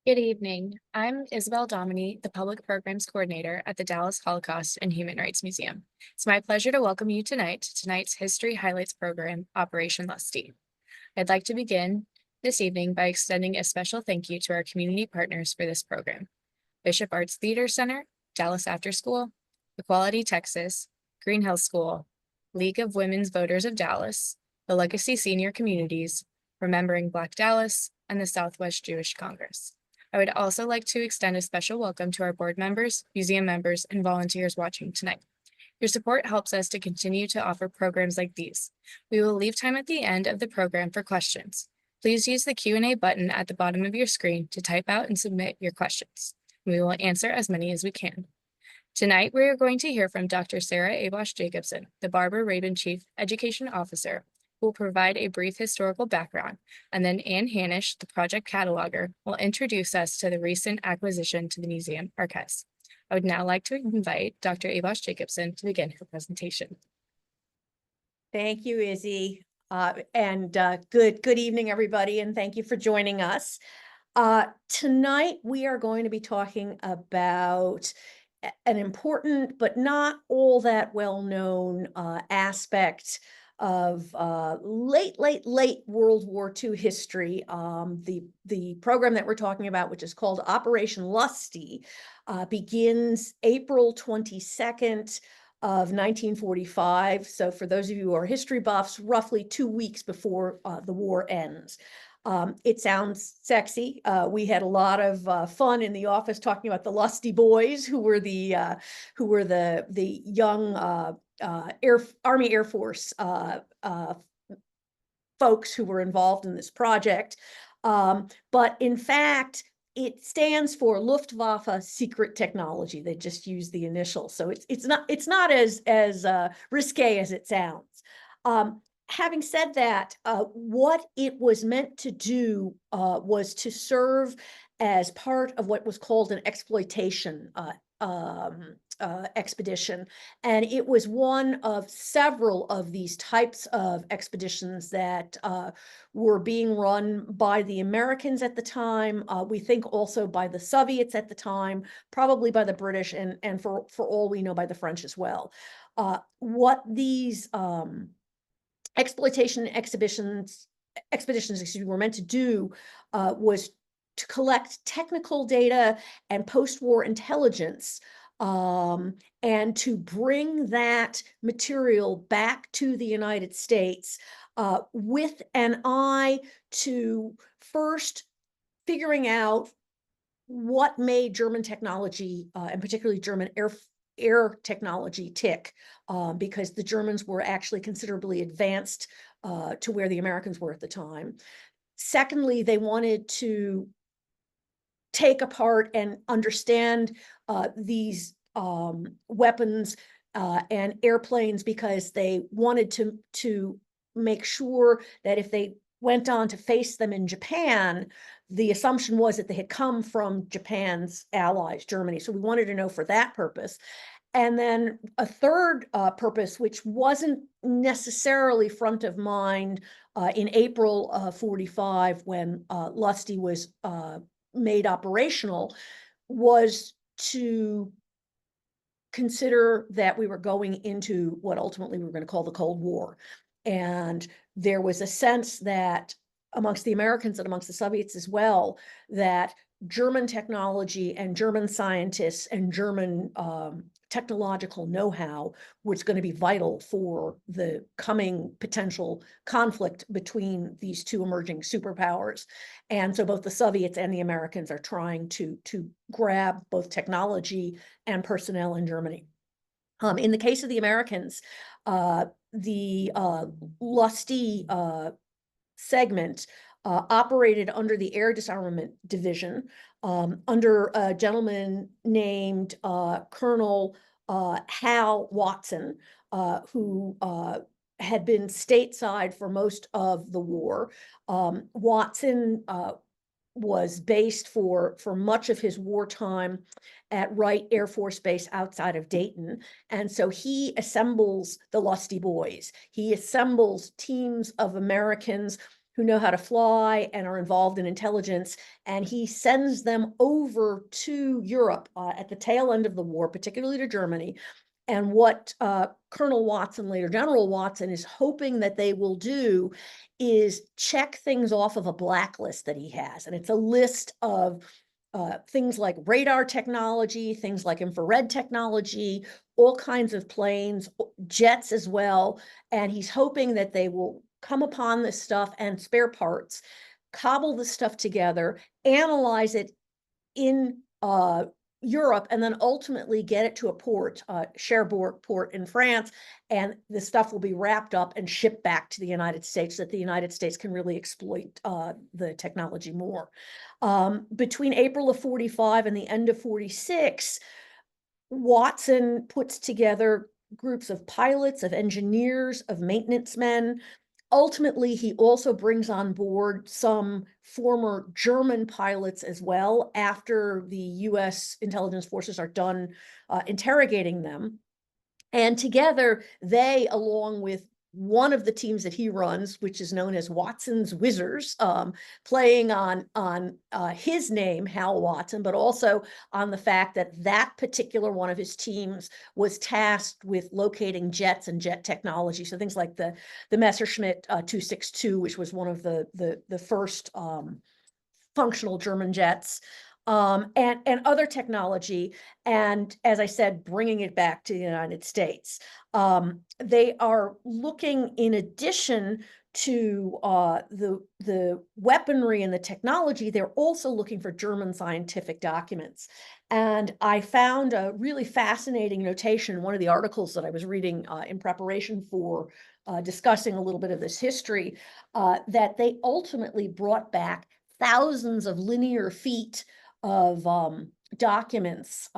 Good evening. I'm Isabel Dominy, the Public Programs Coordinator at the Dallas Holocaust and Human Rights Museum. It's my pleasure to welcome you tonight to tonight's History Highlights program, Operation Lusty. I'd like to begin this evening by extending a special thank you to our community partners for this program: Bishop Arts Theater Center, Dallas After School, Equality Texas, Green Hill School, League of Women's Voters of Dallas, the Legacy Senior Communities, Remembering Black Dallas, and the Southwest Jewish Congress. I would also like to extend a special welcome to our board members, museum members, and volunteers watching tonight. Your support helps us to continue to offer programs like these. We will leave time at the end of the program for questions. Please use the Q&A button at the bottom of your screen to type out and submit your questions. We will answer as many as we can. Tonight, we are going to hear from Dr. Sarah Abosh Jacobson, the Barbara Rabin Chief Education Officer, who will provide a brief historical background, and then Ann Hanish, the project cataloger, will introduce us to the recent acquisition to the museum archives. I would now like to invite Dr. Abosh Jacobson to begin her presentation. Thank you, Izzy. Good evening, everybody, and thank you for joining us. Tonight, we are going to be talking about an important but not all that well-known aspect of late World War II history. The program that we're talking about, which is called Operation Lusty, begins April 22nd of 1945. So for those of you who are history buffs, roughly 2 weeks before the war ends. It sounds sexy. We had a lot of fun in the office talking about the Lusty Boys, who were the young Army Air Force folks who were involved in this project. But in fact, it stands for Luftwaffe Secret Technology. They just use the initials, so it's not as risque as it sounds. Having said that, what it was meant to do was to serve as part of what was called an exploitation expedition. And it was one of several of these types of expeditions that were being run by the Americans at the time. We think also by the Soviets at the time, probably by the British, and for all we know, by the French as well. What these expeditions, were meant to do was to collect technical data and post-war intelligence, and to bring that material back to the United States with an eye to first figuring out what made German technology, and particularly German air technology, tick, because the Germans were actually considerably advanced to where the Americans were at the time. Secondly, they wanted to take apart and understand these weapons and airplanes, because they wanted to make sure that if they went on to face them in Japan, the assumption was that they had come from Japan's allies, Germany. So we wanted to know for that purpose. And then a third purpose, which wasn't necessarily front of mind in April of 45, when Lusty was made operational, was to consider that we were going into what ultimately we were going to call the Cold War. And there was a sense that amongst the Americans and amongst the Soviets as well, that German technology and German scientists and German technological know-how was going to be vital for the coming potential conflict between these two emerging superpowers. And so both the Soviets and the Americans are trying to grab both technology and personnel in Germany. In the case of the Americans, the Lusty segment operated under the Air Disarmament Division, under a gentleman named Colonel Hal Watson, who had been stateside for most of the war. Watson was based for much of his wartime at Wright Air Force Base outside of Dayton. And so he assembles the Lusty Boys. He assembles teams of Americans who know how to fly and are involved in intelligence, and he sends them over to Europe at the tail end of the war, particularly to Germany. And what Colonel Watson, later General Watson, is hoping that they will do is check things off of a blacklist that he has. And it's a list of things like radar technology, things like infrared technology, all kinds of planes, jets as well. And he's hoping that they will come upon this stuff and spare parts, cobble the stuff together, analyze it in Europe, and then ultimately get it to a port, Cherbourg port in France, and the stuff will be wrapped up and shipped back to the United States so that the United States can really exploit the technology more. Between April of 45 and the end of 46, Watson puts together groups of pilots, of engineers, of maintenance men. Ultimately, he also brings on board some former German pilots as well after the US intelligence forces are done interrogating them. And together, they, along with one of the teams that he runs, which is known as Watson's Wizards, playing on his name, Hal Watson, but also on the fact that that particular one of his teams was tasked with locating jets and jet technology. So things like the Messerschmitt 262, which was one of the first functional German jets, and other technology. And as I said, bringing it back to the United States. They are looking, in addition to the weaponry and the technology, they're also looking for German scientific documents. And I found a really fascinating notation in one of the articles that I was reading in preparation for discussing a little bit of this history, that they ultimately brought back thousands of linear feet of documents,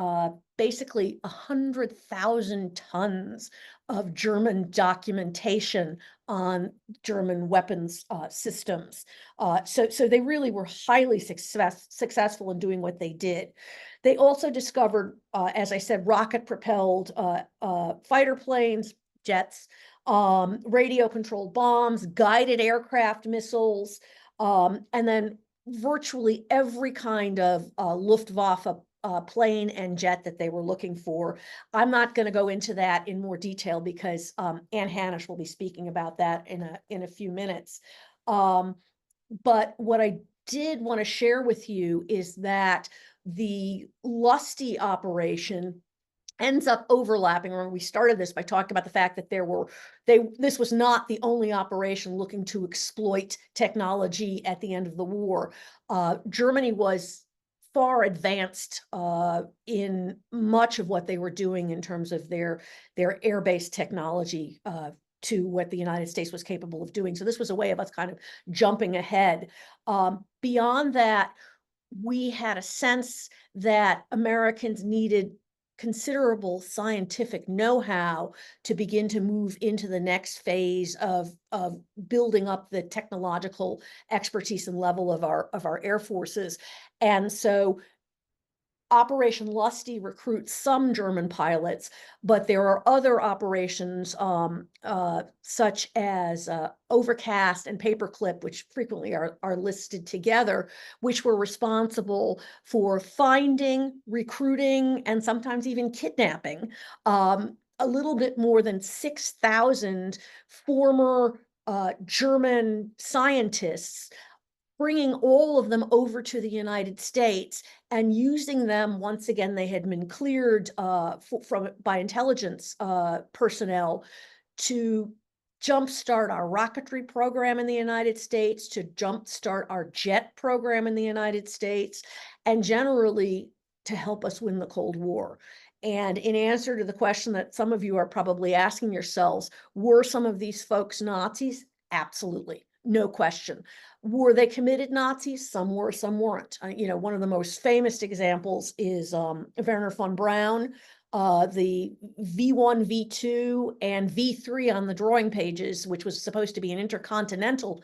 basically 100,000 tons of German documentation on German weapons systems. So they really were highly successful in doing what they did. They also discovered, as I said, rocket-propelled fighter planes, jets, radio-controlled bombs, guided aircraft missiles, and then virtually every kind of Luftwaffe plane and jet that they were looking for. I'm not going to go into that in more detail because Ann Hannish will be speaking about that in a few minutes. But what I did want to share with you is that the LUSTY operation ends up overlapping. When we started this by talking about the fact that this was not the only operation looking to exploit technology at the end of the war. Germany was far advanced in much of what they were doing in terms of their air-based technology to what the United States was capable of doing. So this was a way of us kind of jumping ahead. Beyond that, we had a sense that Americans needed considerable scientific know-how to begin to move into the next phase of building up the technological expertise and level of our air forces. And so Operation Lusty recruits some German pilots, but there are other operations such as Overcast and Paperclip, which frequently are listed together, which were responsible for finding, recruiting, and sometimes even kidnapping a little bit more than 6,000 former German scientists, bringing all of them over to the United States and using them. Once again, they had been cleared by intelligence personnel to jumpstart our rocketry program in the United States, to jumpstart our jet program in the United States, and generally to help us win the Cold War. And in answer to the question that some of you are probably asking yourselves, were some of these folks Nazis? Absolutely, no question. Were they committed Nazis? Some were, some weren't. One of the most famous examples is Werner von Braun. The V1, V2, and V3 on the drawing pages, which was supposed to be an intercontinental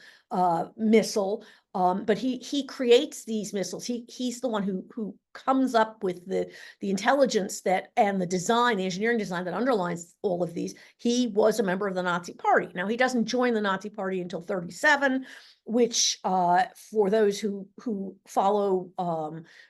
missile, But he creates these missiles. He's the one who comes up with the intelligence that and the design, the engineering design that underlines all of these. He was a member of the Nazi Party. Now he doesn't join the Nazi Party until 1937, which for those who follow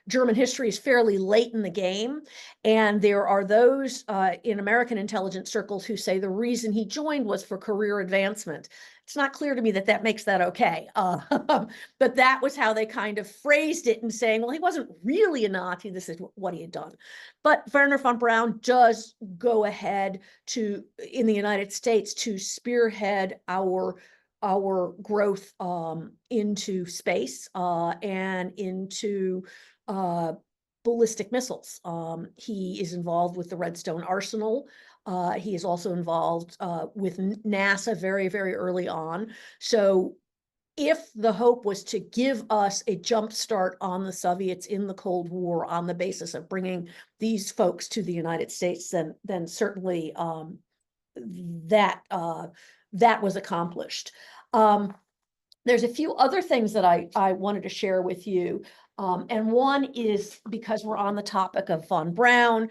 German history is fairly late in the game. And there are those in American intelligence circles who say the reason he joined was for career advancement. It's not clear to me that that makes that okay. But that was how they kind of phrased it in saying, well, he wasn't really a Nazi. This is what he had done. But Werner von Braun does go ahead to, in the United States, to spearhead our growth into space and into ballistic missiles. He is involved with the Redstone Arsenal. He is also involved with NASA very, very early on. So if the hope was to give us a jump start on the Soviets in the Cold War on the basis of bringing these folks to the United States, then certainly that was accomplished. There's a few other things that I wanted to share with you. And one is, because we're on the topic of von Braun,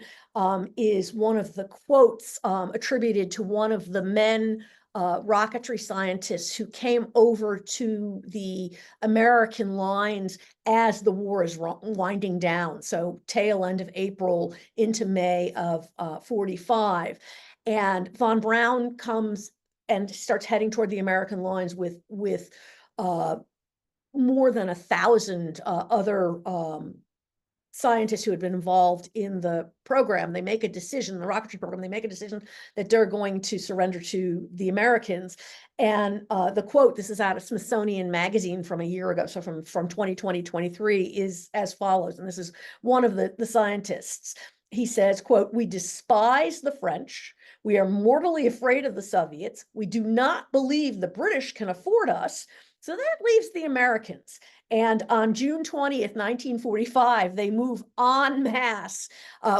is one of the quotes attributed to one of the men rocketry scientists who came over to the American lines as the war is winding down. So tail end of April into May of 45. And von Braun comes and starts heading toward the American lines with more than 1,000 other scientists who had been involved in the program. They make a decision, the rocketry program, they make a decision that they're going to surrender to the Americans. And the quote, this is out of Smithsonian Magazine from a year ago, so from 2023, is as follows. And this is one of the scientists. He says, quote, "We despise the French. We are mortally afraid of the Soviets. We do not believe the British can afford us. So that leaves the Americans." And on June 20th, 1945, they move en masse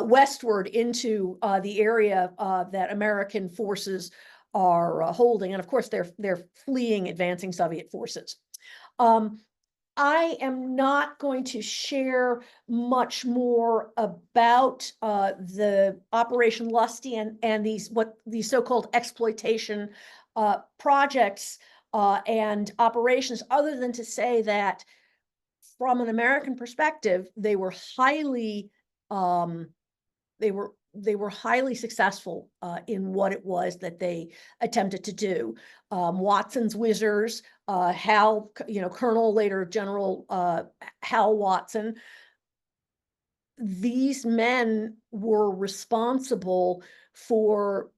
westward into the area that American forces are holding. And of course, they're fleeing advancing Soviet forces. I am not going to share much more about the Operation Lusty and these so-called exploitation projects and operations, other than to say that from an American perspective, they were highly successful in what it was that they attempted to do. Watson's Whizzers, Hal, Colonel, later General Hal Watson, these men were responsible for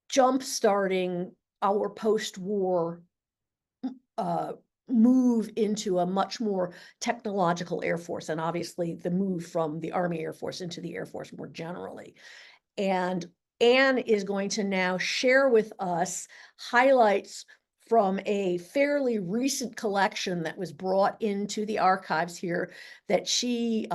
jump-starting our post-war move into a much more technological Air Force, and obviously the move from the Army Air Force into the Air Force more generally. And Anne is going to now share with us highlights from a fairly recent collection that was brought into the archives here that she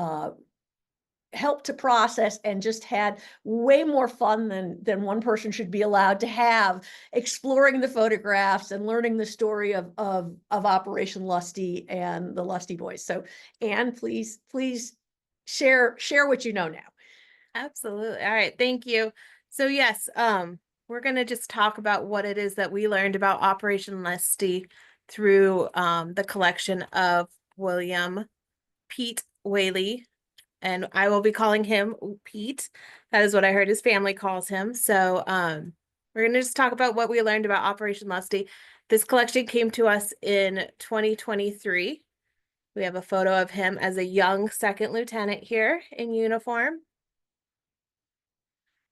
helped to process and just had way more fun than one person should be allowed to have, exploring the photographs and learning the story of Operation Lusty and the Lusty Boys. So Anne, please share what you know now. Absolutely. All right. Thank you. So yes, we're going to just talk about what it is that we learned about Operation Lusty through the collection of William Pete Whaley, and I will be calling him Pete. That is what I heard his family calls him. So we're going to just talk about what we learned about Operation Lusty. This collection came to us in 2023. We have a photo of him as a young second lieutenant here in uniform.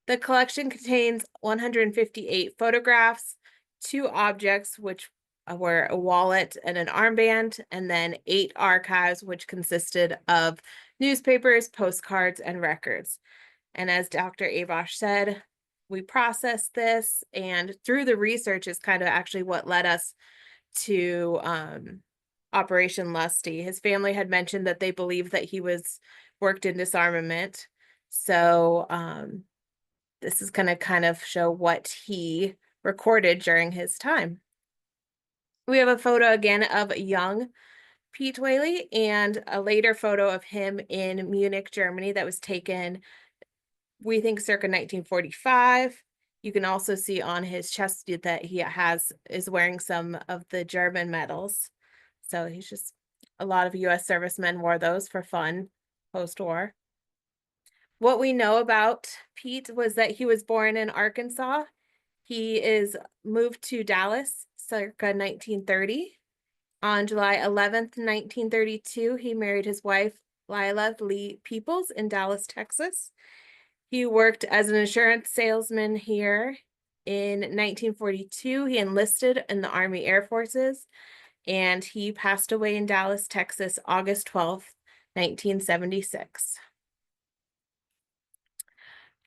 The collection contains 158 photographs, 2 objects, which were a wallet and an armband, and then 8 archives, which consisted of newspapers, postcards, and records. And as Dr. Avosh said, we processed this, and through the research is kind of actually what led us to Operation Lusty. His family had mentioned that they believed that he worked in disarmament. So this is going to kind of show what he recorded during his time. We have a photo again of young Pete Whaley, and a later photo of him in Munich, Germany that was taken, we think, circa 1945. You can also see on his chest that he is wearing some of the German medals. So he's just, a lot of US servicemen wore those for fun post-war. What we know about Pete was that he was born in Arkansas. He is moved to Dallas circa 1930. On July 11th, 1932, he married his wife, Lila Lee Peoples, in Dallas, Texas. He worked as an insurance salesman here. In 1942, he enlisted in the Army Air Forces, and he passed away in Dallas, Texas, August 12th, 1976.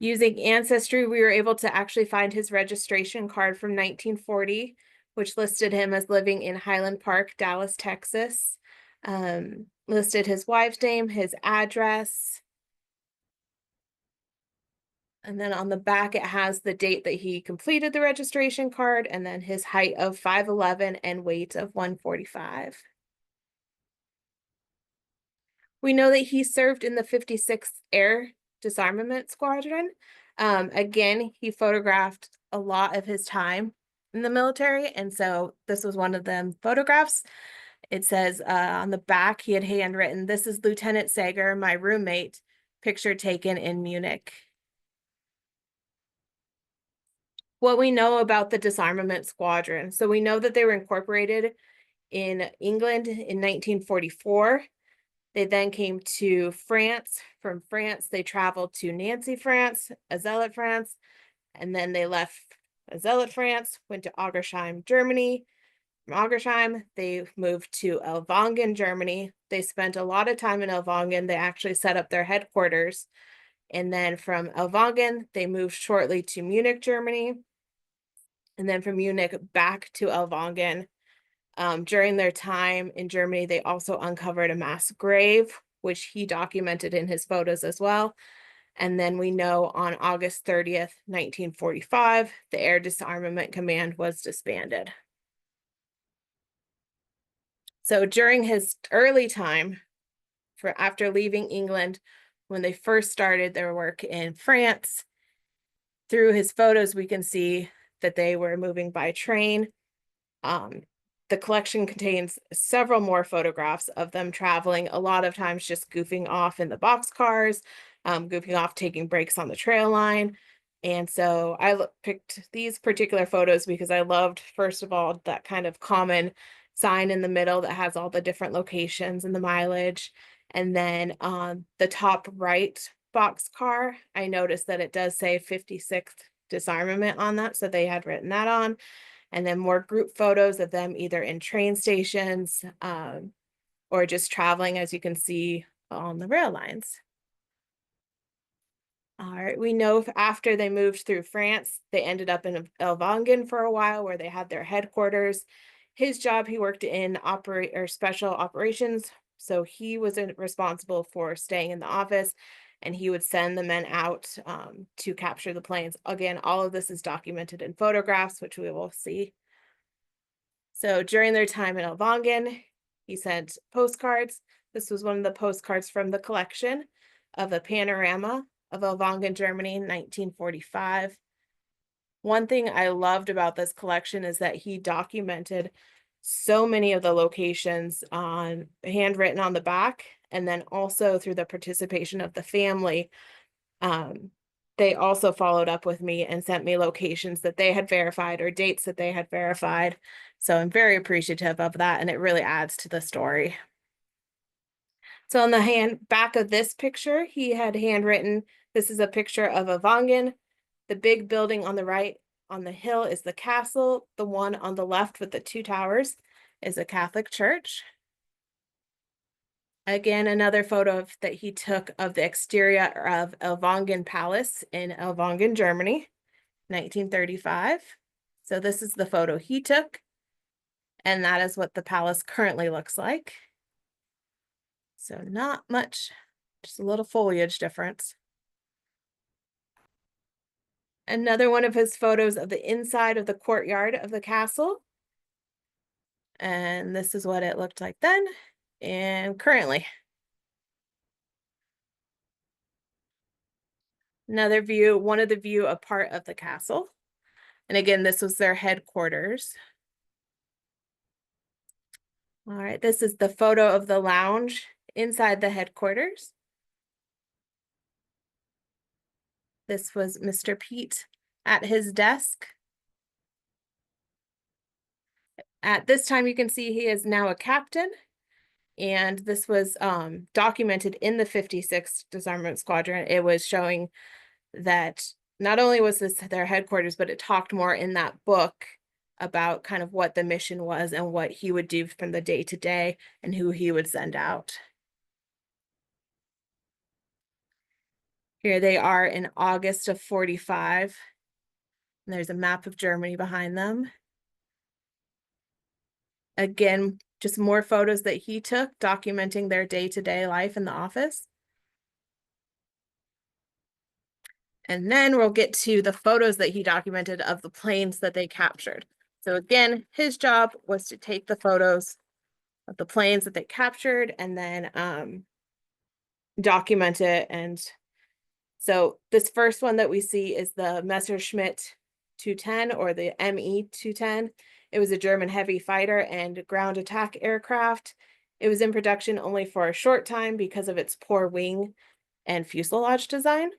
Using Ancestry, we were able to actually find his registration card from 1940, which listed him as living in Highland Park, Dallas, Texas. Listed his wife's name, his address. And then on the back, it has the date that he completed the registration card, and then his height of 5'11" and weight of 145. We know that he served in the 56th Air Disarmament Squadron. Again, he photographed a lot of his time in the military, and so this was one of them photographs. It says on the back, he had handwritten, "This is Lieutenant Sager, my roommate, picture taken in Munich." What we know about the disarmament squadron. So we know that they were incorporated in England in 1944. They then came to France. From France, they traveled to Nancy, France, Azelit, France, and then they left Azelit, France, went to Augersheim, Germany. From Augersheim, they moved to Ellwangen, Germany. They spent a lot of time in Ellwangen. They actually set up their headquarters. And then from Ellwangen, they moved shortly to Munich, Germany. And then from Munich back to Ellwangen. During their time in Germany, they also uncovered a mass grave, which he documented in his photos as well. And then we know on August 30th, 1945, the Air Disarmament Command was disbanded. So during his early time, after leaving England, when they first started their work in France, through his photos, we can see that they were moving by train. The collection contains several more photographs of them traveling, a lot of times just goofing off in the boxcars, goofing off, taking breaks on the trail line. And so I picked these particular photos because I loved, first of all, that kind of common sign in the middle that has all the different locations and the mileage. And then on the top right boxcar, I noticed that it does say 56th Disarmament on that, so they had written that on. And then more group photos of them either in train stations or just traveling, as you can see on the rail lines. All right, we know after they moved through France, they ended up in Ellwangen for a while where they had their headquarters. His job, he worked in special operations. So he was responsible for staying in the office, and he would send the men out to capture the planes. Again, all of this is documented in photographs, which we will see. So during their time in Ellwangen, he sent postcards. This was one of the postcards from the collection of a panorama of Ellwangen, Germany, in 1945. One thing I loved about this collection is that he documented so many of the locations handwritten on the back, and then also through the participation of the family. They also followed up with me and sent me locations that they had verified or dates that they had verified. So I'm very appreciative of that, and it really adds to the story. So on the back of this picture, he had handwritten, this is a picture of Ellwangen. The big building on the right on the hill is the castle. The one on the left with the two towers is a Catholic church. Again, another photo that he took of the exterior of Ellwangen Palace in Ellwangen, Germany, 1935. So this is the photo he took, and that is what the palace currently looks like. So not much, just a little foliage difference. Another one of his photos of the inside of the courtyard of the castle. And this is what it looked like then. and currently. Another view, one of the view of part of the castle. And again, this was their headquarters. All right, this is the photo of the lounge inside the headquarters. This was Mr. Pete at his desk. At this time, you can see he is now a captain. And this was documented in the 56th Disarmament Squadron. It was showing that not only was this their headquarters, but it talked more in that book about kind of what the mission was and what he would do from the day to day and who he would send out. Here they are in August of 45. And there's a map of Germany behind them. Again, just more photos that he took documenting their day-to-day life in the office. And then we'll get to the photos that he documented of the planes that they captured. So again, his job was to take the photos of the planes that they captured and then document it. And so this first one that we see is the Messerschmitt 210 or the ME 210. It was a German heavy fighter and ground attack aircraft. It was in production only for a short time because of its poor wing and fuselage design.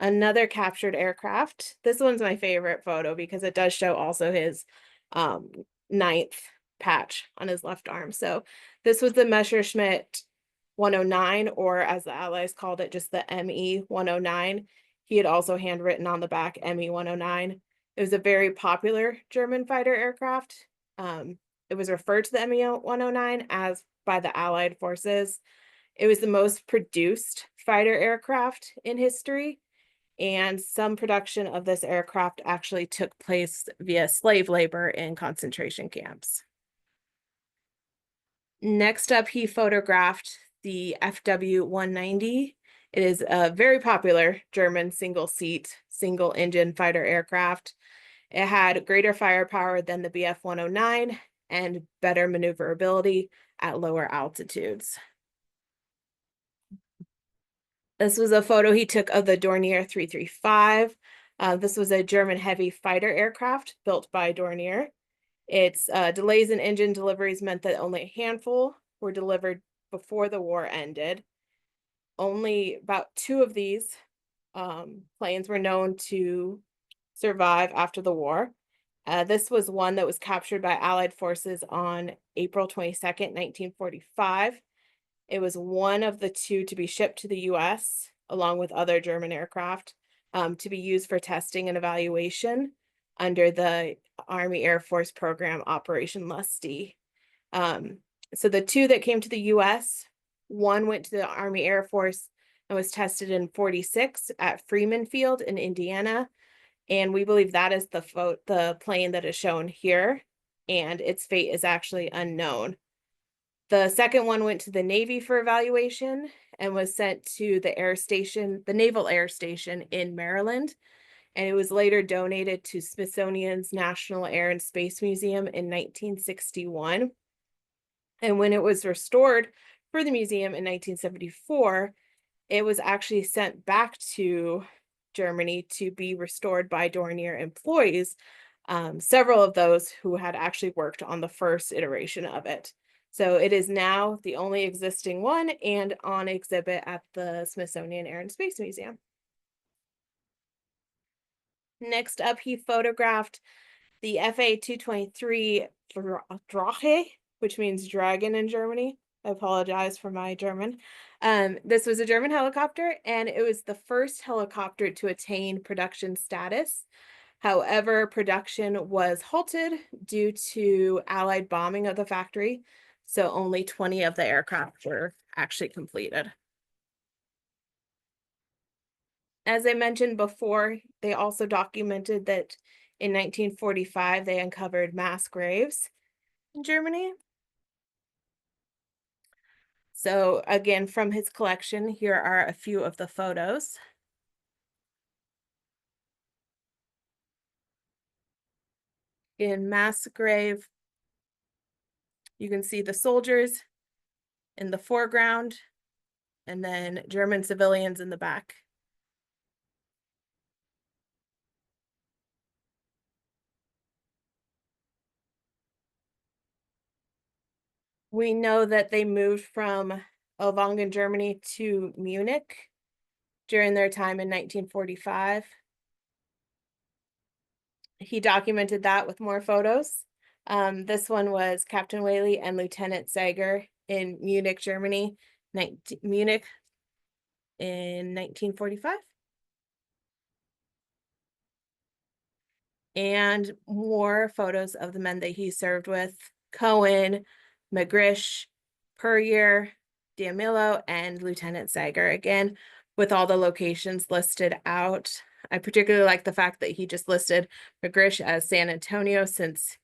Another captured aircraft. This one's my favorite photo because it does show also his 9th patch on his left arm. So this was the Messerschmitt 109, or as the Allies called it, just the ME 109. He had also handwritten on the back ME 109. It was a very popular German fighter aircraft. It was referred to the ME 109 as by the Allied forces. It was the most produced fighter aircraft in history. And some production of this aircraft actually took place via slave labor in concentration camps. Next up, he photographed the FW-190. It is a very popular German single-seat, single-engine fighter aircraft. It had greater firepower than the Bf-109 and better maneuverability at lower altitudes. This was a photo he took of the Dornier 335. This was a German heavy fighter aircraft built by Dornier. Its delays in engine deliveries meant that only a handful were delivered before the war ended. Only about 2 of these planes were known to survive after the war. This was one that was captured by Allied forces on April 22nd, 1945. It was one of the 2 to be shipped to the US, along with other German aircraft, to be used for testing and evaluation under the Army Air Force program Operation LUSTY. So the 2 that came to the US, one went to the Army Air Force and was tested in 46 at Freeman Field in Indiana. And we believe that is the plane that is shown here, and its fate is actually unknown. The second one went to the Navy for evaluation and was sent to the air station, the Naval Air Station in Maryland. And it was later donated to Smithsonian's National Air and Space Museum in 1961. And when it was restored for the museum in 1974, it was actually sent back to Germany to be restored by Dornier employees, several of those who had actually worked on the first iteration of it. So it is now the only existing one and on exhibit at the Smithsonian Air and Space Museum. Next up, he photographed the FA-223 Drache, which means dragon in Germany. I apologize for my German. This was a German helicopter, and it was the first helicopter to attain production status. However, production was halted due to Allied bombing of the factory, so only 20 of the aircraft were actually completed. As I mentioned before, they also documented that in 1945, they uncovered mass graves in Germany. So again, from his collection, here are a few of the photos. In mass grave You can see the soldiers in the foreground and then German civilians in the back. We know that they moved from Ellwangen, Germany to Munich during their time in 1945. He documented that with more photos. This one was Captain Whaley and Lieutenant Sager in Munich, Germany, Munich in 1945. And more photos of the men that he served with: Cohen, McGrish, Puryear, D'Amilo, and Lieutenant Sager, again, with all the locations listed out. I particularly like the fact that he just listed McGrish as San Antonio, since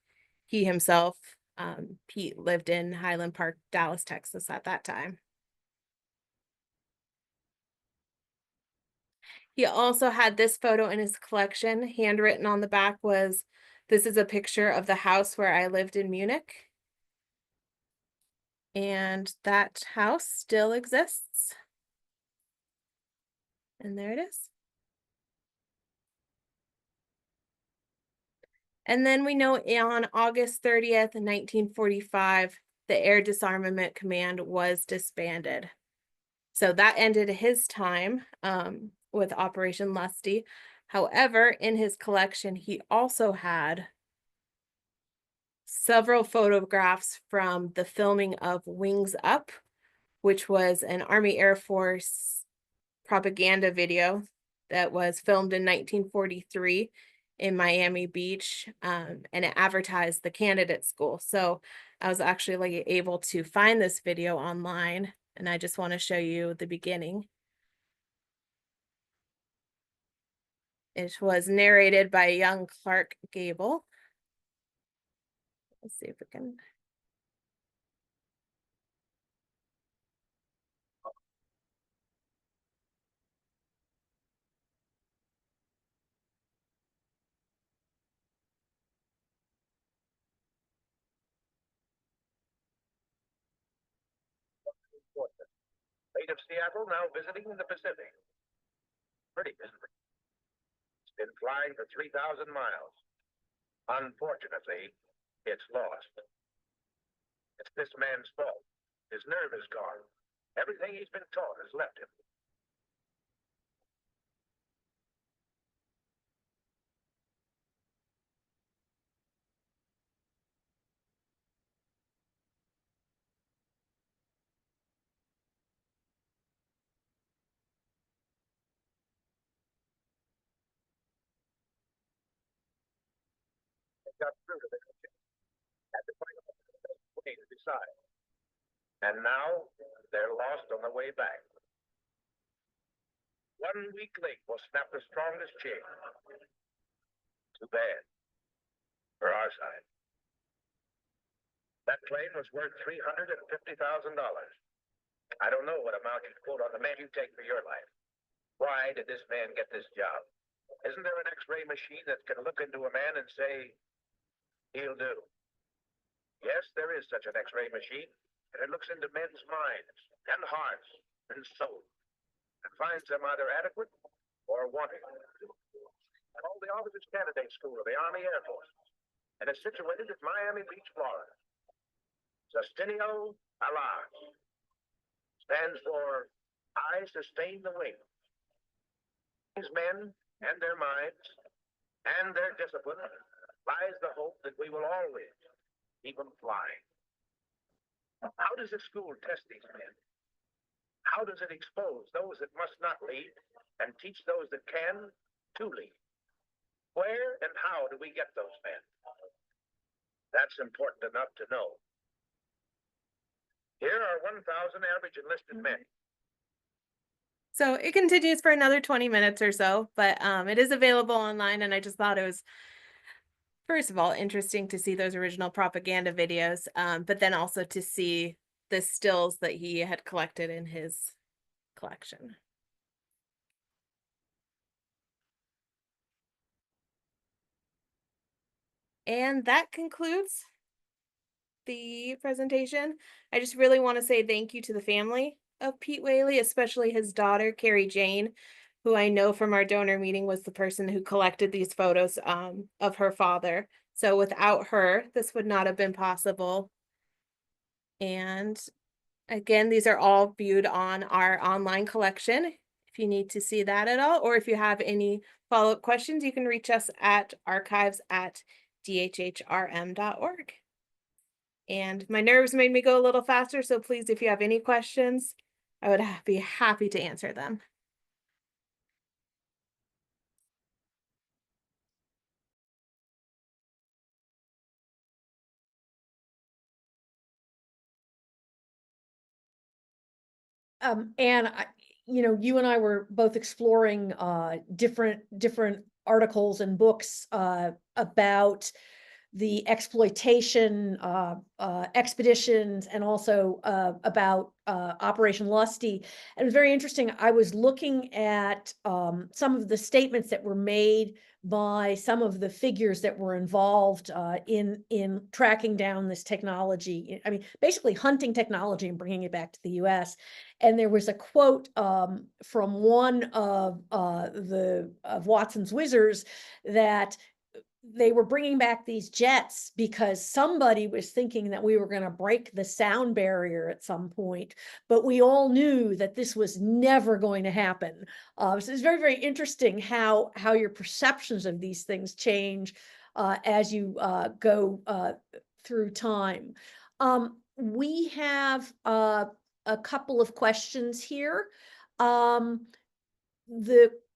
he himself, Pete, lived in Highland Park, Dallas, Texas at that time. He also had this photo in his collection. Handwritten on the back was, "This is a picture of the house where I lived in Munich." And that house still exists. And there it is. And then we know on August 30th, 1945, the Air Disarmament Command was disbanded. So that ended his time with Operation Lusty. However, in his collection, he also had several photographs from the filming of Wings Up, which was an Army Air Force propaganda video that was filmed in 1943 in Miami Beach, and it advertised the candidate school. So I was actually able to find this video online, and I just want to show you the beginning. It was narrated by young Clark Gable. Let's see if we can. Fate of Seattle now visiting the Pacific. Pretty, isn't it? It's been flying for 3,000 miles. Unfortunately, it's lost. It's this man's fault. His nerve is gone. Everything he's been taught has left him. They got through to the kitchen. Had to find out the best way to decide. And now they're lost on the way back. 1 weak link will snap the strongest chain. Too bad. For our side. That plane was worth $350,000. I don't know what amount you'd quote on the man you take for your life. Why did this man get this job? Isn't there an X-ray machine that can look into a man and say, he'll do? Yes, there is such an X-ray machine, and it looks into men's minds and hearts and souls and finds them either adequate or wanting. It's called the Officers Candidate School of the Army Air Force, and it's situated at Miami Beach, Florida. Sustinio Alas stands for I sustain the wing. These men and their minds and their discipline lies the hope that we will always keep them flying. How does the school test these men? How does it expose those that must not lead and teach those that can to lead? Where and how do we get those men? That's important enough to know. Here are 1,000 average enlisted men. So it continues for another 20 minutes or so, but it is available online, and I just thought it was, first of all, interesting to see those original propaganda videos, but then also to see the stills that he had collected in his collection. And that concludes the presentation. I just really want to say thank you to the family of Pete Whaley, especially his daughter, Carrie Jane, who I know from our donor meeting was the person who collected these photos of her father. So without her, this would not have been possible. And again, these are all viewed on our online collection. If you need to see that at all, or if you have any follow-up questions, you can reach us at archives@dhhrm.org. And my nerves made me go a little faster, so please, if you have any questions, I would be happy to answer them. And you and I were both exploring different articles and books about the exploitation expeditions, and also about Operation Lusty. And it was very interesting. I was looking at some of the statements that were made by some of the figures that were involved in tracking down this technology. I mean, basically hunting technology and bringing it back to the US. And there was a quote from one of Watson's wizards that they were bringing back these jets because somebody was thinking that we were going to break the sound barrier at some point, but we all knew that this was never going to happen. So it's very, very interesting how your perceptions of these things change as you go through time. We have a couple of questions here. The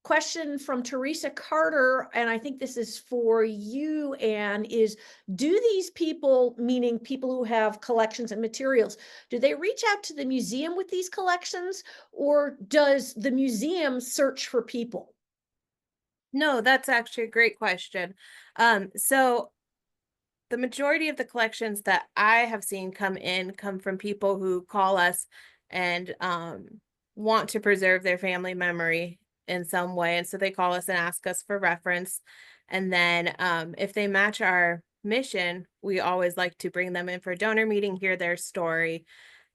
question from Teresa Carter, and I think this is for you, Anne, is do these people, meaning people who have collections and materials, do they reach out to the museum with these collections, or does the museum search for people? No, that's actually a great question. So the majority of the collections that I have seen come from people who call us and want to preserve their family memory in some way. And so they call us and ask us for reference. And then if they match our mission, we always like to bring them in for a donor meeting, hear their story,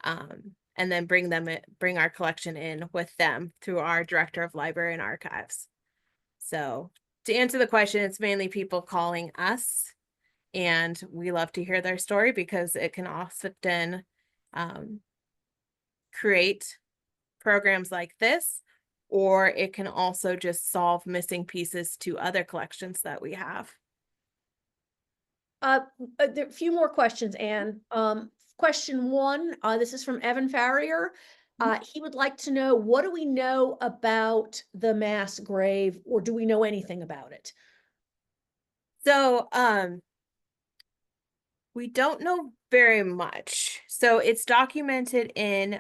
and then bring our collection in with them through our director of library and archives. So to answer the question, it's mainly people calling us, and we love to hear their story because it can often create programs like this, or it can also just solve missing pieces to other collections that we have. There are a few more questions, Anne. Question one, this is from Evan Farrier. He would like to know, what do we know about the mass grave, or do we know anything about it? So we don't know very much. So it's documented in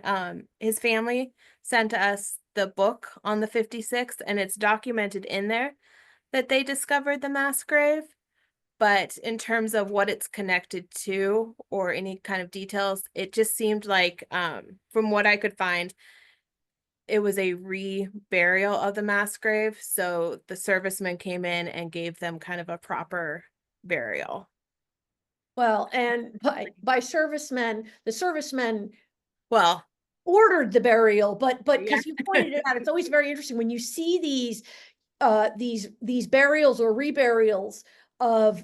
his family sent us the book on the 56th, and it's documented in there that they discovered the mass grave. But in terms of what it's connected to or any kind of details, it just seemed like, from what I could find, it was a reburial of the mass grave. So the servicemen came in and gave them kind of a proper burial. Well, and by servicemen, the servicemen Well, ordered the burial, but yeah. because you pointed it out, it's always very interesting when you see these burials or reburials of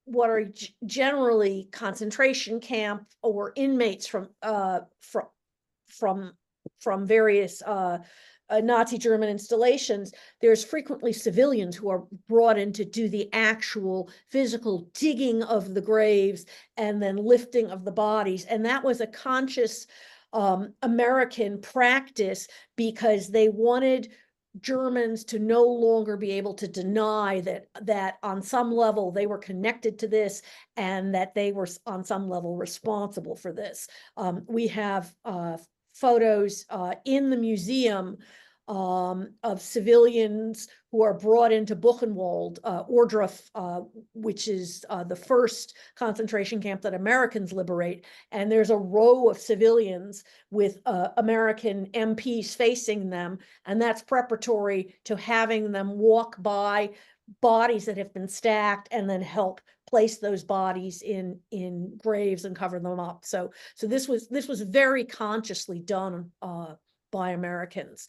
what are generally concentration camp or inmates from various Nazi German installations. There's frequently civilians who are brought in to do the actual physical digging of the graves and then lifting of the bodies. And that was a conscious American practice because they wanted Germans to no longer be able to deny that on some level they were connected to this and that they were on some level responsible for this. We have photos in the museum of civilians who are brought into Buchenwald, Ohrdruf, which is the first concentration camp that Americans liberate. And there's a row of civilians with American MPs facing them. And that's preparatory to having them walk by bodies that have been stacked and then help place those bodies in graves and cover them up. So this was very consciously done by Americans.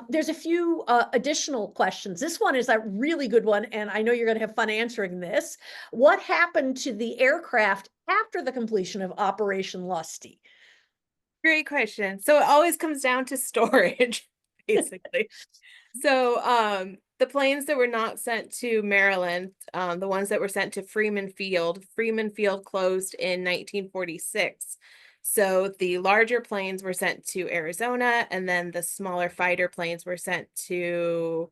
There's a few additional questions. This one is a really good one, and I know you're going to have fun answering this. What happened to the aircraft after the completion of Operation Lusty? Great question. So it always comes down to storage, basically. So the planes that were not sent to Maryland, the ones that were sent to Freeman Field closed in 1946. So the larger planes were sent to Arizona, and then the smaller fighter planes were sent to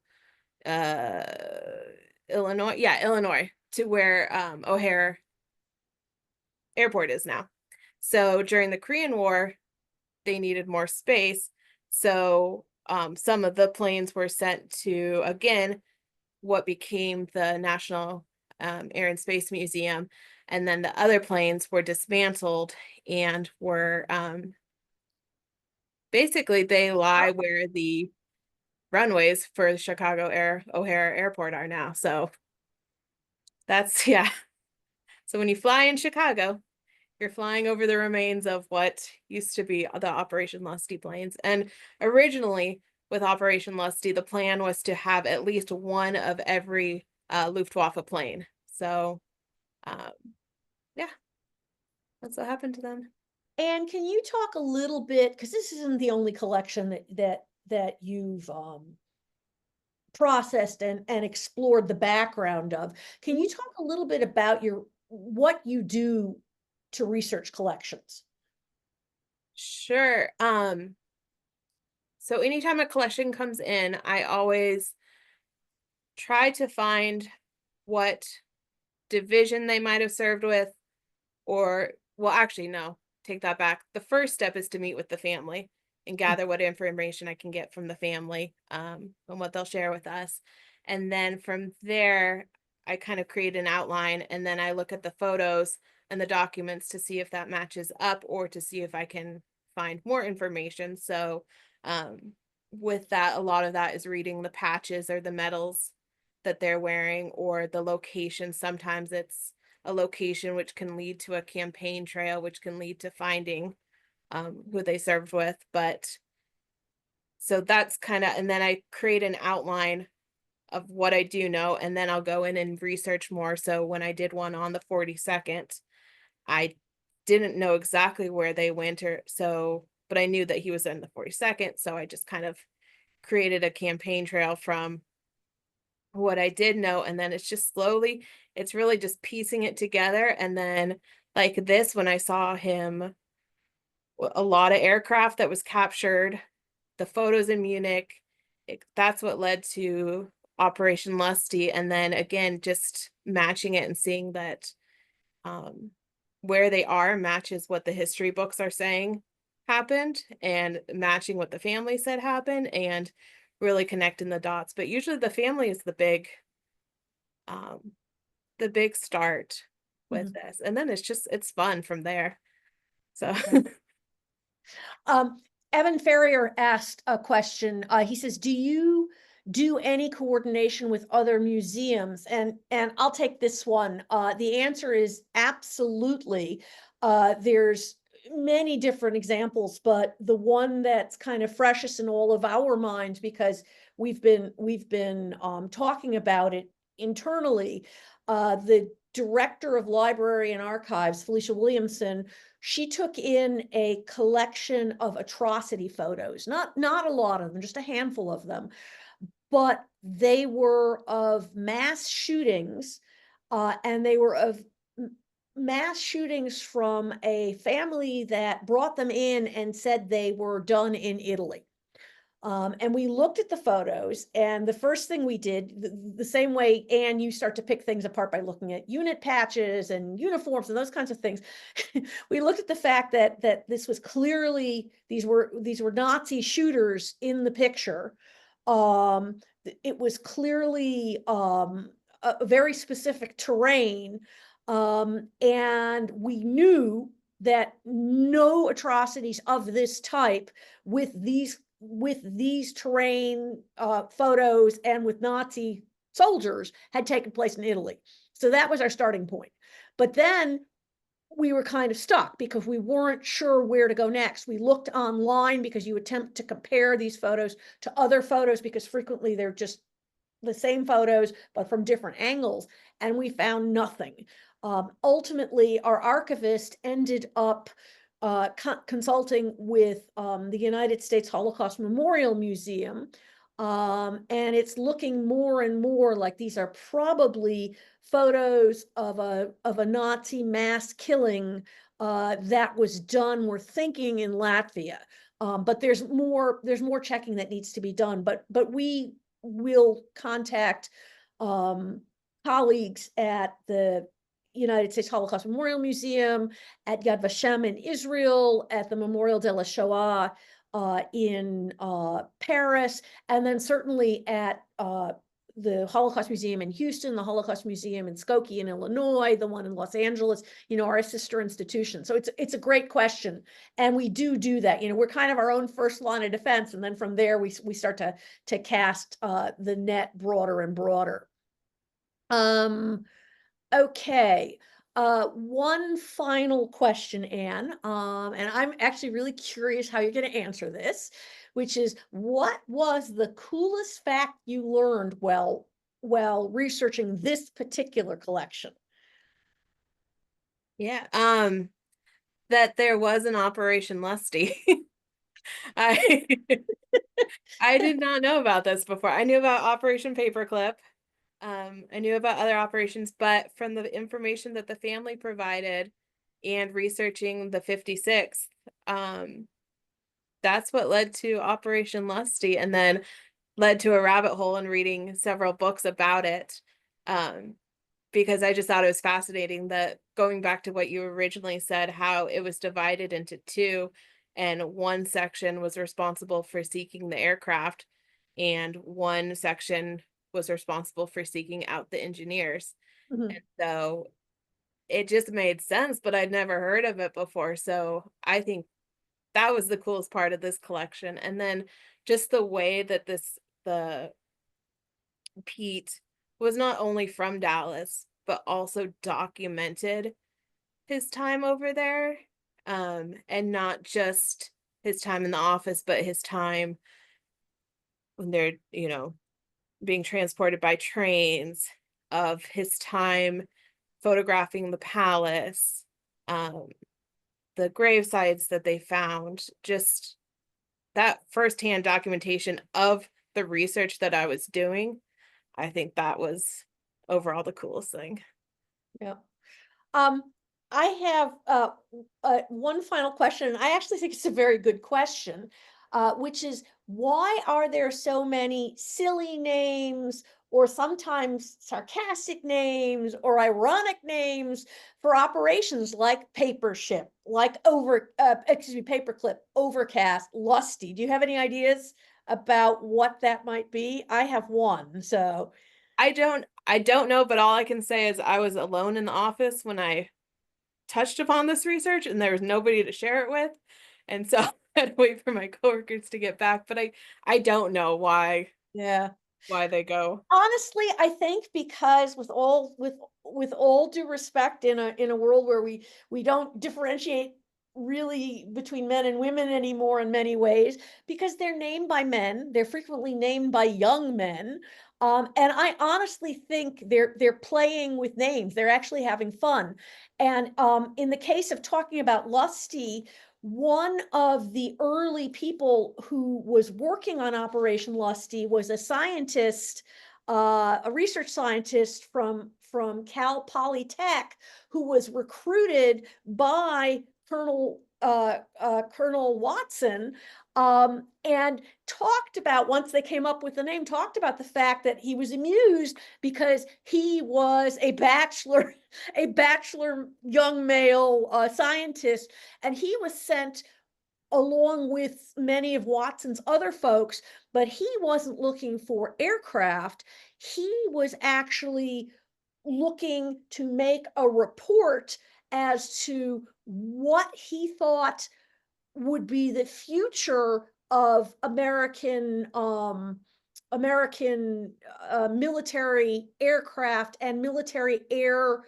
Illinois. Yeah, Illinois, to where O'Hare Airport is now. So during the Korean War, they needed more space. So some of the planes were sent to, again, what became the National Air and Space Museum. And then the other planes were dismantled and were basically, they lie where the runways for Chicago O'Hare Airport are now. So that's, yeah. So when you fly in Chicago, you're flying over the remains of what used to be the Operation Lusty planes. And originally, with Operation Lusty, the plan was to have at least one of every Luftwaffe plane. So, yeah, that's what happened to them. And can you talk a little bit, because this isn't the only collection that you've processed and explored the background of. Can you talk a little bit about what you do to research collections? Sure. So anytime a collection comes in, I always try to find what division they might have served with, or, well, actually, no, take that back. The first step is to meet with the family and gather what information I can get from the family, and what they'll share with us. And then from there, I kind of create an outline, and then I look at the photos and the documents to see if that matches up, or to see if I can find more information. So with that, a lot of that is reading the patches or the medals that they're wearing, or the location. Sometimes it's a location which can lead to a campaign trail, which can lead to finding who they served with. But so that's kind of, and then I create an outline of what I do know, and then I'll go in and research more. So when I did one on the 42nd, I didn't know exactly where they went, but I knew that he was in the 42nd. So I just kind of created a campaign trail from what I did know. And then it's just slowly, it's really just piecing it together. And then like this, when I saw him, a lot of aircraft that was captured, the photos in Munich, that's what led to Operation Lusty. And then again, just matching it and seeing that where they are matches what the history books are saying happened, and matching what the family said happened, and really connecting the dots. But usually the family is the big start with this. And then it's fun from there. So Evan Ferrier asked a question. He says, do you do any coordination with other museums? And I'll take this one. The answer is absolutely. There's many different examples, but the one that's kind of freshest in all of our minds, because we've been talking about it internally, the director of library and archives, Felicia Williamson, she took in a collection of atrocity photos, not a lot of them, just a handful of them, but they were of mass shootings, and they were of mass shootings from a family that brought them in and said they were done in Italy. And we looked at the photos, and the first thing we did, the same way, Anne, you start to pick things apart by looking at unit patches and uniforms and those kinds of things. We looked at the fact that this was clearly, these were Nazi shooters in the picture. It was clearly a very specific terrain, and we knew that no atrocities of this type with these terrain photos and with Nazi soldiers had taken place in Italy. So that was our starting point. But then we were kind of stuck because we weren't sure where to go next. We looked online because you attempt to compare these photos to other photos because frequently they're just the same photos, but from different angles, and we found nothing. Ultimately, our archivist ended up consulting with the United States Holocaust Memorial Museum, and it's looking more and more like these are probably photos of a Nazi mass killing that was done, we're thinking, in Latvia. But there's more checking that needs to be done. But we will contact colleagues at the United States Holocaust Memorial Museum, at Yad Vashem in Israel, at the Memorial de la Shoah in Paris, and then certainly at the Holocaust Museum in Houston, the Holocaust Museum in Skokie in Illinois, the one in Los Angeles, our sister institution. So it's a great question. And we do that. We're kind of our own first line of defense. And then from there, we start to cast the net broader and broader. Okay. One final question, Anne, and I'm actually really curious how you're going to answer this, which is, what was the coolest fact you learned while researching this particular collection? Yeah, that there was an Operation Lusty. I I did not know about this before. I knew about Operation Paperclip. I knew about other operations, but from the information that the family provided and researching the 56th, that's what led to Operation Lusty, and then led to a rabbit hole in reading several books about it. Because I just thought it was fascinating that, going back to what you originally said, how it was divided into two, and one section was responsible for seeking the aircraft, and one section was responsible for seeking out the engineers. Mhm. And so it just made sense, but I'd never heard of it before. So I think that was the coolest part of this collection. And then just the way that the Pete was not only from Dallas, but also documented his time over there, and not just his time in the office, but his time when they're, being transported by trains, of his time photographing the palace, the grave sites that they found, just that firsthand documentation of the research that I was doing. I think that was overall the coolest thing. Yeah. I have one final question. I actually think it's a very good question, which is, why are there so many silly names, or sometimes sarcastic names, or ironic names for operations like Paper Ship, like Paperclip, Overcast, Lusty? Do you have any ideas about what that might be? I have one, so. I don't know, but all I can say is I was alone in the office when I touched upon this research, and there was nobody to share it with. And so I had to wait for my coworkers to get back, but I don't know why Yeah. they go. Honestly, I think because with all due respect, in a world where we don't differentiate really between men and women anymore in many ways, because they're named by men, they're frequently named by young men. And I honestly think they're playing with names. They're actually having fun. And in the case of talking about Lusty, one of the early people who was working on Operation Lusty was a scientist, a research scientist from Cal Polytech, who was recruited by Colonel Watson, and talked about, once they came up with the name, talked about the fact that he was amused because he was a bachelor young male scientist, and he was sent along with many of Watson's other folks, but he wasn't looking for aircraft. He was actually looking to make a report as to what he thought would be the future of American American military aircraft and military air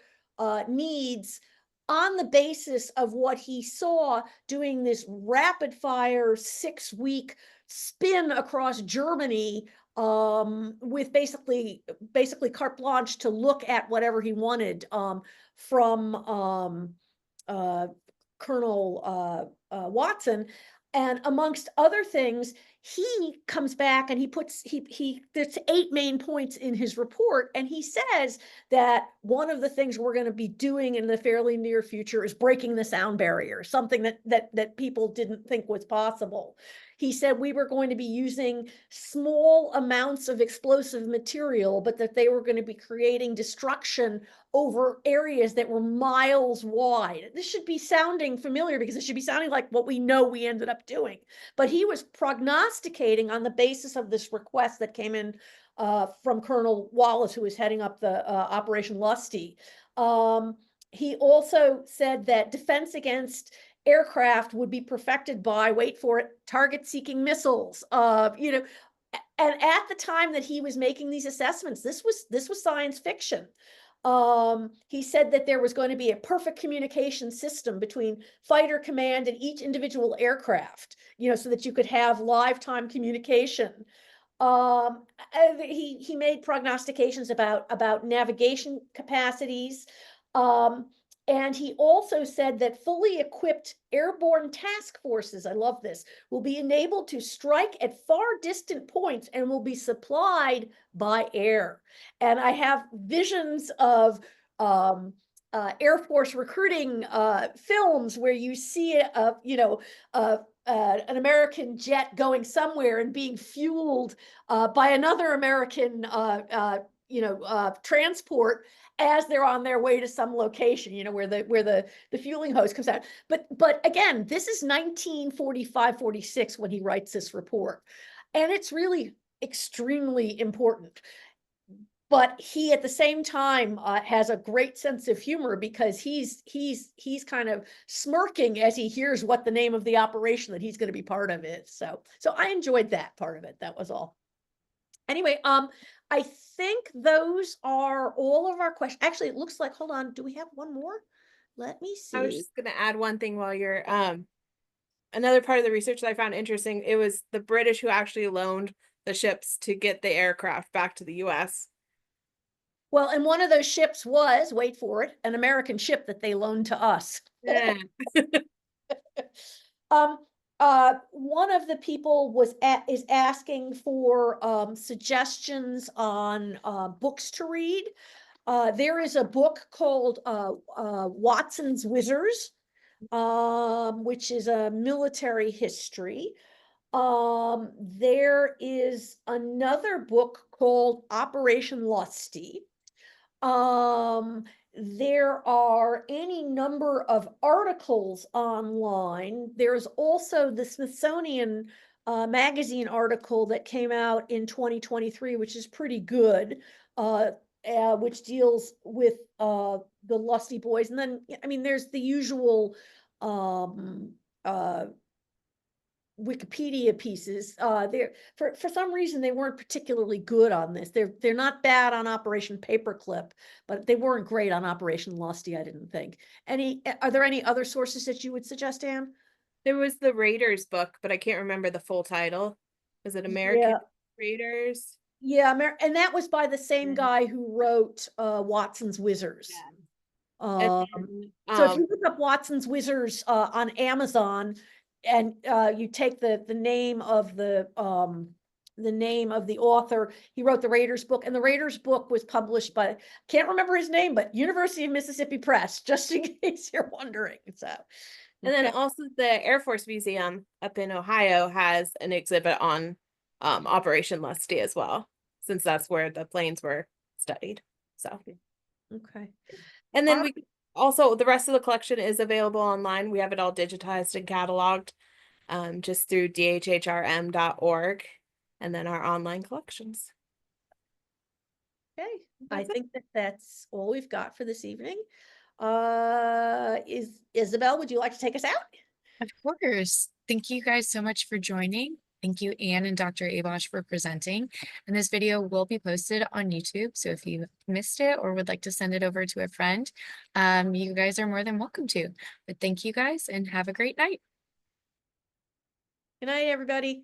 needs on the basis of what he saw doing this rapid fire 6-week spin across Germany, with basically carte blanche to look at whatever he wanted, from Colonel Watson. And amongst other things, he comes back and he puts there's 8 main points in his report, and he says that one of the things we're going to be doing in the fairly near future is breaking the sound barrier, something that people didn't think was possible. He said we were going to be using small amounts of explosive material, but that they were going to be creating destruction over areas that were miles wide. This should be sounding familiar because it should be sounding like what we know we ended up doing. But he was prognosticating on the basis of this request that came in from Colonel Wallace, who was heading up the Operation Lusty. He also said that defense against aircraft would be perfected by, wait for it, target-seeking missiles. And at the time that he was making these assessments, this was science fiction. He said that there was going to be a perfect communication system between fighter command and each individual aircraft, so that you could have live time communication. He made prognostications about navigation capacities. And he also said that fully equipped airborne task forces, I love this, will be enabled to strike at far distant points and will be supplied by air. And I have visions of Air Force recruiting films where you see an American jet going somewhere and being fueled by another American transport as they're on their way to some location, where the fueling hose comes out. But again, this is 1945-46 when he writes this report, and it's really extremely important. But he, at the same time, has a great sense of humor because he's kind of smirking as he hears what the name of the operation that he's going to be part of is. So I enjoyed that part of it. That was all. Anyway, I think those are all of our questions. Actually, it looks like, hold on, do we have one more? Let me see. I was just going to add one thing while you're, another part of the research that I found interesting, it was the British who actually loaned the ships to get the aircraft back to the US. Well, and one of those ships was, wait for it, an American ship that they loaned to us. Yeah. One of the people is asking for suggestions on books to read. There is a book called Watson's Wizards, which is a military history. There is another book called Operation Lusty. There are any number of articles online. There's also the Smithsonian magazine article that came out in 2023, which is pretty good, which deals with the Lusty Boys. And then, I mean, there's the usual Wikipedia pieces. For some reason they weren't particularly good on this. They're not bad on Operation Paperclip, but they weren't great on Operation Lusty, I didn't think. Are there any other sources that you would suggest, Anne? There was the Raiders book, but I can't remember the full title. Was it American Raiders? Yeah, and that was by the same guy who wrote Watson's Wizards. Yeah. So if you look up Watson's Wizards on Amazon, and you take the name of the author, he wrote the Raiders book, and the Raiders book was published by, can't remember his name, but University of Mississippi Press, just in case you're wondering. So, and then also the Air Force Museum up in Ohio has an exhibit on Operation Lusty as well, since that's where the planes were studied. So okay. And then we also, the rest of the collection is available online. We have it all digitized and cataloged just through dhhrm.org, and then our online collections. Okay, I think that's all we've got for this evening. Isabel, would you like to take us out? Of course. Thank you guys so much for joining. Thank you, Anne and Dr. Abosh, for presenting. And this video will be posted on YouTube. So if you missed it or would like to send it over to a friend, you guys are more than welcome to. But thank you guys and have a great night. Good night, everybody.